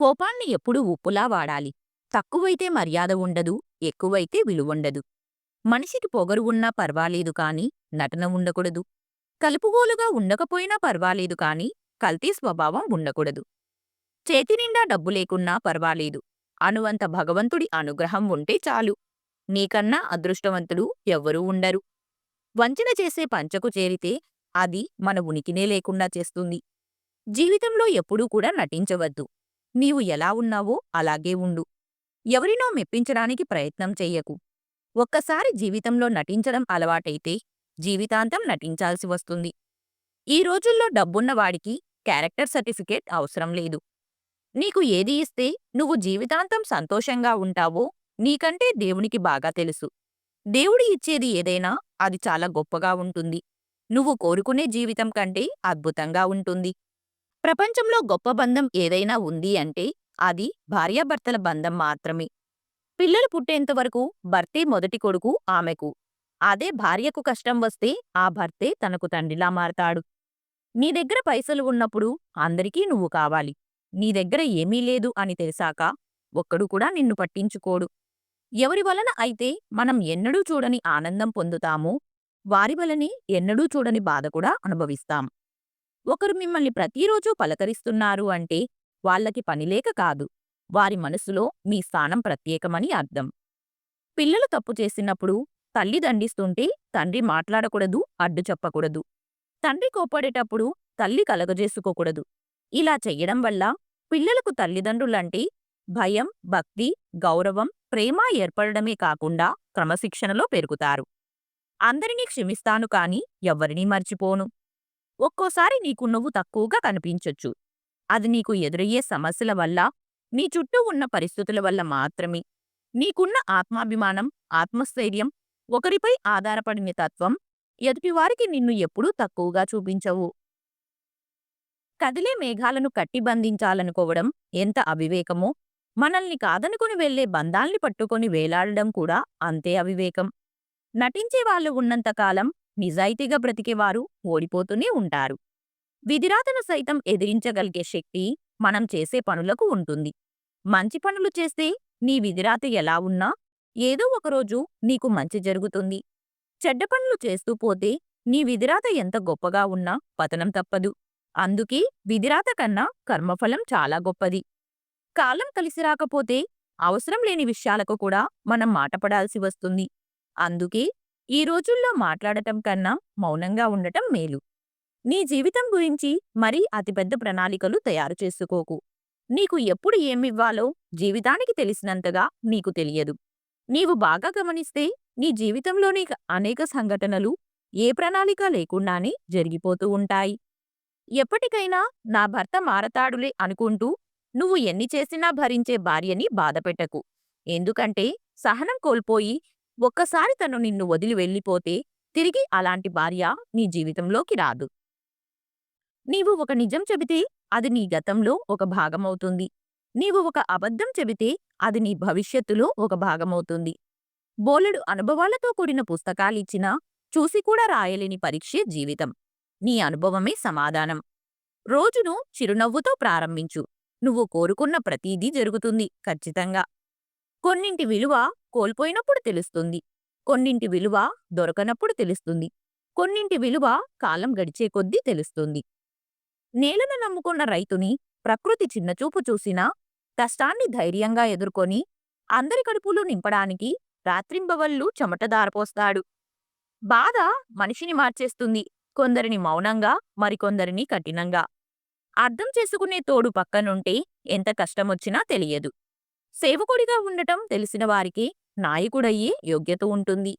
కోపాన్ని ఎప్పుడూ ఉప్పులా వాడాలి. తక్కువైతే మర్యాద ఉండదు, ఎక్కువైతే విలువుండదు. మనిషికి పొగరు ఉన్నా పర్వాలేదు కాని నటన ఉండకూడదు. కలుపుగోలుగా ఉండకపోయినా పర్వాలేదు కాని కల్తీ స్వభావం ఉండకూడదు. చేతినిండా డబ్బు లేకున్నా పర్వాలేదు. అనువంత భగవంతుడి అనుగ్రహం ఉంటే చాలు. నీకన్నా అదృష్టవంతులు ఎవ్వరూ ఉండరు. వంచన చేసే పంచకు చేరితే అది మన ఉనికినే లేకుండా చేస్తుంది. జీవితంలో ఎప్పుడూ కూడా నటించవద్దు. నీవు ఎలా ఉన్నావో అలాగే ఉండు. ఎవరినో మెప్పించడానికి ప్రయత్నం చెయ్యకు. ఒక్కసారి జీవితంలో నటించడం అలవాటైతే జీవితాంతం నటించాల్సి వస్తుంది. ఈ రోజుల్లో డబ్బున్నవాడికి క్యారెక్టర్ సర్టిఫికేట్ అవసరం లేదు. నీకు ఏది ఇస్తే నువ్వు జీవితాంతం సంతోషంగా ఉంటావో నీకంటే దేవునికి బాగా తెలుసు. దేవుడు ఇచ్చేది ఏదైనా అది చాలా గొప్పగా ఉంటుంది. నువ్వు కోరుకునే జీవితం కంటే అద్భుతంగా ఉంటుంది. ప్రపంచంలో గొప్ప బంధం ఏదైనా ఉంది అంటే అది భార్యాభర్తల బంధం మాత్రమే. పిల్లలు పుట్టేంతవరకు భర్తే మొదటి కొడుకు ఆమెకు. అదే భార్యకు కష్టం వస్తే ఆ భర్తే తనకు తండ్రిలా మారతాడు. నీ దగ్గర పైసలు ఉన్నప్పుడు అందరికీ నువ్వు కావాలి. నీ దగ్గర ఏమీ లేదు అని తెలిసాక ఒక్కడు కూడా నిన్ను పట్టించుకోడు. ఎవరి వలన అయితే మనం ఎన్నడూ చూడని ఆనందం పొందుతామో వారి వలనే ఎన్నడూ చూడని బాధ కూడా అనుభవిస్తాం. ఒకరు మిమ్మల్ని ప్రతిరోజూ పలకరిస్తున్నారు అంటే వాళ్ళకి పనిలేక కాదు. వారి మనసులో మీ స్థానం ప్రత్యేకమని అర్థం. పిల్లలు తప్పు చేసినప్పుడు తల్లి దండిస్తుంటే తండ్రి మాట్లాడకూడదు, అడ్డు చెప్పకూడదు. తండ్రి కోప్పడేటప్పుడు తల్లి కలగజేసుకోకూడదు. ఇలా చెయ్యడం వల్ల పిల్లలకు తల్లిదండ్రులంటే భయం, భక్తి, గౌరవం, ప్రేమ ఏర్పడడమే కాకుండా క్రమశిక్షణలో పెరుగుతారు. అందరినీ క్షమిస్తాను కాని ఎవ్వరినీ మర్చిపోను. ఒక్కోసారి నీకు నువ్వు తక్కువగా కనిపించొచ్చు. అది నీకు ఎదురయ్యే సమస్యల వల్ల, నీ చుట్టూ ఉన్న పరిస్థితుల వల్ల మాత్రమే. నీకున్న ఆత్మాభిమానం, ఆత్మస్థైర్యం, ఒకరిపై ఆధారపడిన తత్వం ఎదుటివారికి నిన్ను ఎప్పుడూ తక్కువగా చూపించవు. కదిలే మేఘాలను కట్టిబంధించాలనుకోవడం ఎంత అవివేకమో, మనల్ని కాదనుకుని వెళ్లే బంధాల్ని పట్టుకొని వేలాడడం కూడా అంతే అవివేకం. నటించేవాళ్లు ఉన్నంతకాలం నిజాయితీగా బ్రతికేవారు ఓడిపోతూనే ఉంటారు. విధిరాతను సైతం ఎదిరించగలిగే శక్తి మనం చేసే పనులకు ఉంటుంది. మంచి పనులు చేస్తే నీ విధిరాత ఎలా ఉన్నా ఏదో ఒకరోజు నీకు మంచి జరుగుతుంది. చెడ్డ పనులు చేస్తూ పోతే నీ విధిరాత ఎంత గొప్పగా ఉన్నా పతనం తప్పదు. అందుకే విధిరాత కన్నా కర్మఫలం చాలా గొప్పది. కాలం కలిసి రాకపోతే అవసరం లేని విషయాలకు కూడా మనం మాటపడాల్సి వస్తుంది. అందుకే ఈ రోజుల్లో మాట్లాడటం కన్నా మౌనంగా ఉండటం మేలు. నీ జీవితం గురించి మరీ అతిపెద్ద ప్రణాళికలు తయారు చేసుకోకు. నీకు ఎప్పుడు ఏమివ్వాలో జీవితానికి తెలిసినంతగా నీకు తెలియదు. నీవు బాగా గమనిస్తే నీ జీవితంలోని అనేక సంఘటనలు ఏ ప్రణాళిక లేకుండానే జరిగిపోతూ ఉంటాయి. ఎప్పటికైనా నా భర్త మారతాడులే అనుకుంటూ నువ్వు ఎన్ని చేసినా భరించే భార్యని బాధపెట్టకు. ఎందుకంటే సహనం కోల్పోయి ఒక్కసారి తను నిన్ను వదిలి వెళ్ళిపోతే తిరిగి అలాంటి భార్య నీ జీవితంలోకి రాదు. నీవు ఒక నిజం చెబితే అది నీ గతంలో ఒక భాగమవుతుంది. నీవు ఒక అబద్ధం చెబితే అది నీ భవిష్యత్తులో ఒక భాగమవుతుంది. బోలెడు అనుభవాలతో కూడిన పుస్తకాలిచ్చినా చూసి కూడా రాయలేని పరీక్షే జీవితం. నీ అనుభవమే సమాధానం. రోజును చిరునవ్వుతో ప్రారంభించు. నువ్వు కోరుకున్న ప్రతీదీ జరుగుతుంది ఖచ్చితంగా. కొన్నింటి విలువ కోల్పోయినప్పుడు తెలుస్తుంది. కొన్నింటి విలువ దొరకనప్పుడు తెలుస్తుంది. కొన్నింటి విలువ కాలం గడిచే కొద్దీ తెలుస్తుంది. నేలను నమ్ముకున్న రైతుని ప్రకృతి చిన్నచూపు చూసినా కష్టాన్ని ధైర్యంగా ఎదుర్కొని అందరి కడుపులు నింపడానికి రాత్రింబవళ్ళు చెమటదారపోస్తాడు. బాధ మనిషిని మార్చేస్తుంది. కొందరిని మౌనంగా, మరికొందరిని కఠినంగా. అర్థం చేసుకునే తోడు పక్కనుంటే ఎంత కష్టమొచ్చినా తెలియదు. సేవకుడిగా ఉండటం తెలిసిన వారికి నాయకుడయ్యే యోగ్యత ఉంటుంది.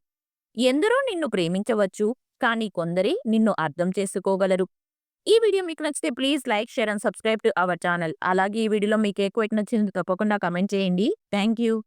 ఎందరో నిన్ను ప్రేమించవచ్చు, కానీ కొందరే నిన్ను అర్థం చేసుకోగలరు. ఈ వీడియో మీకు నచ్చితే please like, share and subscribe to our channel. అలాగే ఈ వీడియోలో మీకు ఎక్కువ నచ్చింది తప్పకుండా కమెంట్ చేయండి. Thank you.